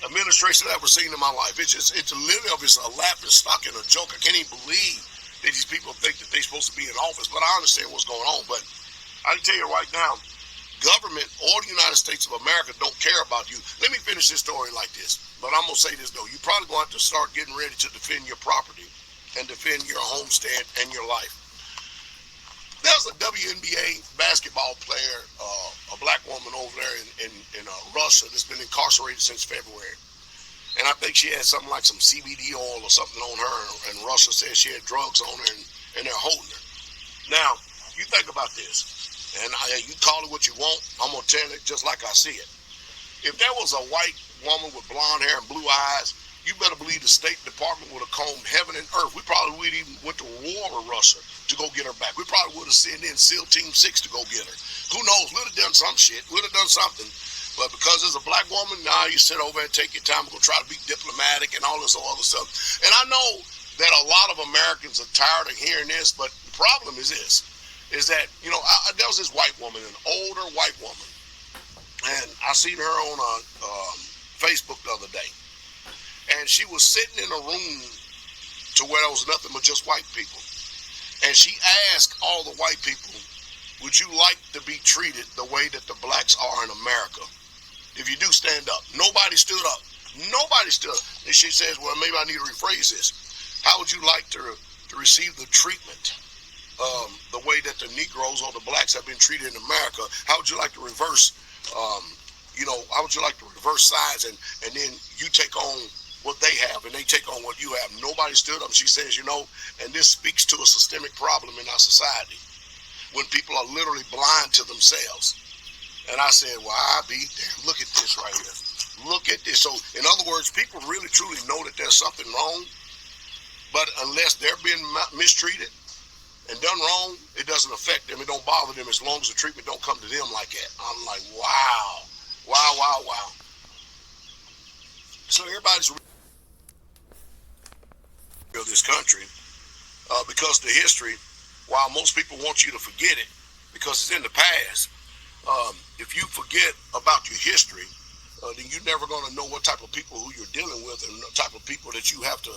administration I've ever seen in my life. It's literally a laughing stock and a joke. I can't even believe that these people think that they're supposed to be in office. But I understand what's going on. But I can tell you right now, government or the United States of America don't care about you. Let me finish this story like this. But I'm going to say this, though. You're probably going to have to start getting ready to defend your property and defend your homestead and your life. There's a WNBA basketball player, a black woman over there in Russia that's been incarcerated since February. And I think she had something like some CBD oil or something on her, and Russia says she had drugs on her, and they're holding her. Now, you think about this, and you call it what you want. I'm going to tell it just like I see it. If there was a white woman with blonde hair and blue eyes, you better believe the State Department would have combed heaven and earth. We probably would even went to war with Russia to go get her back. We probably would have sent in SEAL Team 6 to go get her. Who knows? We'd have done some shit. We'd have done something. But because there's a black woman, now you sit over and take your time and go try to be diplomatic and all this other stuff. And I know that a lot of Americans are tired of hearing this, but the problem is this, is that, there was this white woman, an older white woman, and I seen her on Facebook the other day. And she was sitting in a room to where there was nothing but just white people. And she asked all the white people, would you like to be treated the way that the blacks are in America? If you do, stand up. Nobody stood up. Nobody stood up. And she says, well, maybe I need to rephrase this. How would you like to receive the treatment, the way that the Negroes or the blacks have been treated in America? How would you like to reverse, how would you like to reverse sides and then you take on what they have and they take on what you have? Nobody stood up. She says, and this speaks to a systemic problem in our society when people are literally blind to themselves. And I said, well, I be damn, look at this right here. Look at this. So, in other words, people really, truly know that there's something wrong, but unless they're being mistreated and done wrong, it doesn't affect them. It don't bother them as long as the treatment don't come to them like that. I'm like, wow. Wow, wow, wow. So everybody's of this country because the history, while most people want you to forget it because it's in the past, if you forget about your history, then you're never going to know what type of people who you're dealing with and the type of people that you have to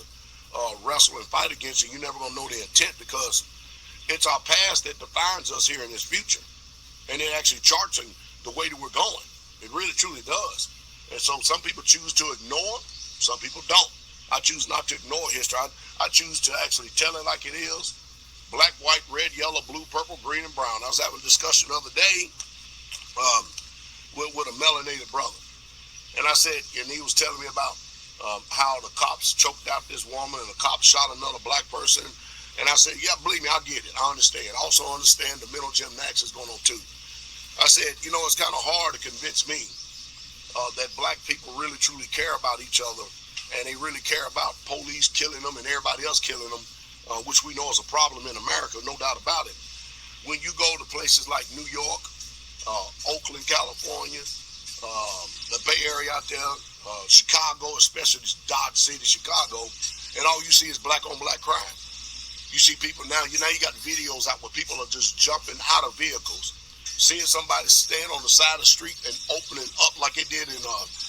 wrestle and fight against, and you're never going to know their intent because it's our past that defines us here in this future. And it actually charts the way that we're going. It really, truly does. And so some people choose to ignore, some people don't. I choose not to ignore history. I choose to actually tell it like it is. Black, white, red, yellow, blue, purple, green, and brown. I was having a discussion the other day with a melanated brother. And I said, and he was telling me about how the cops choked out this woman and the cops shot another black person. And I said, yeah, believe me, I get it. I understand. I also understand the mental gymnastics going on too. I said, it's kind of hard to convince me that black people really truly care about each other and they really care about police killing them and everybody else killing them, which we know is a problem in America, no doubt about it. When you go to places like New York, Oakland, California, the Bay Area out there, Chicago, especially this Dodge City, Chicago, and all you see is black on black crime. You see people now you got videos out where people are just jumping out of vehicles, seeing somebody stand on the side of the street and opening up like they did in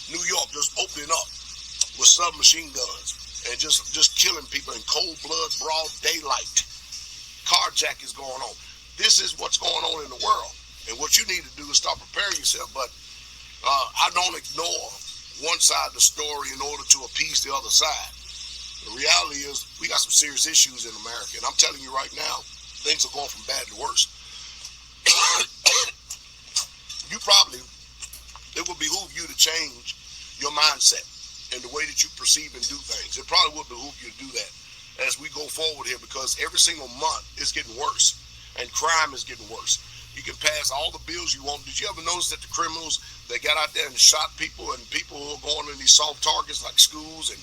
New York, just opening up with submachine guns and just killing people in cold blood, broad daylight. Carjackings going on. This is what's going on in the world. And what you need to do is start preparing yourself. But I don't ignore one side of the story in order to appease the other side. The reality is we got some serious issues in America. And I'm telling you right now, things are going from bad to worse. It would behoove you to change your mindset and the way that you perceive and do things. It probably would behoove you to do that as we go forward here because every single month it's getting worse and crime is getting worse. You can pass all the bills you want. Did you ever notice that the criminals, they got out there and shot people and people who are going in these soft targets like schools and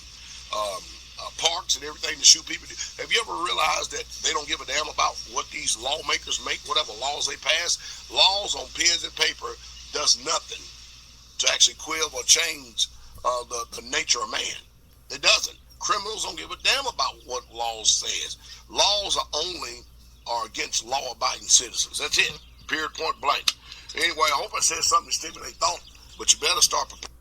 parks and everything to shoot people? Have you ever realized that they don't give a damn about what these lawmakers make, whatever laws they pass? Laws on pens and paper does nothing to actually quell or change the nature of man. It doesn't. Criminals don't give a damn about what laws says. Laws are against law-abiding citizens. That's it. Period, point blank. Anyway, I hope I said something to stimulate thought, but you better start preparing.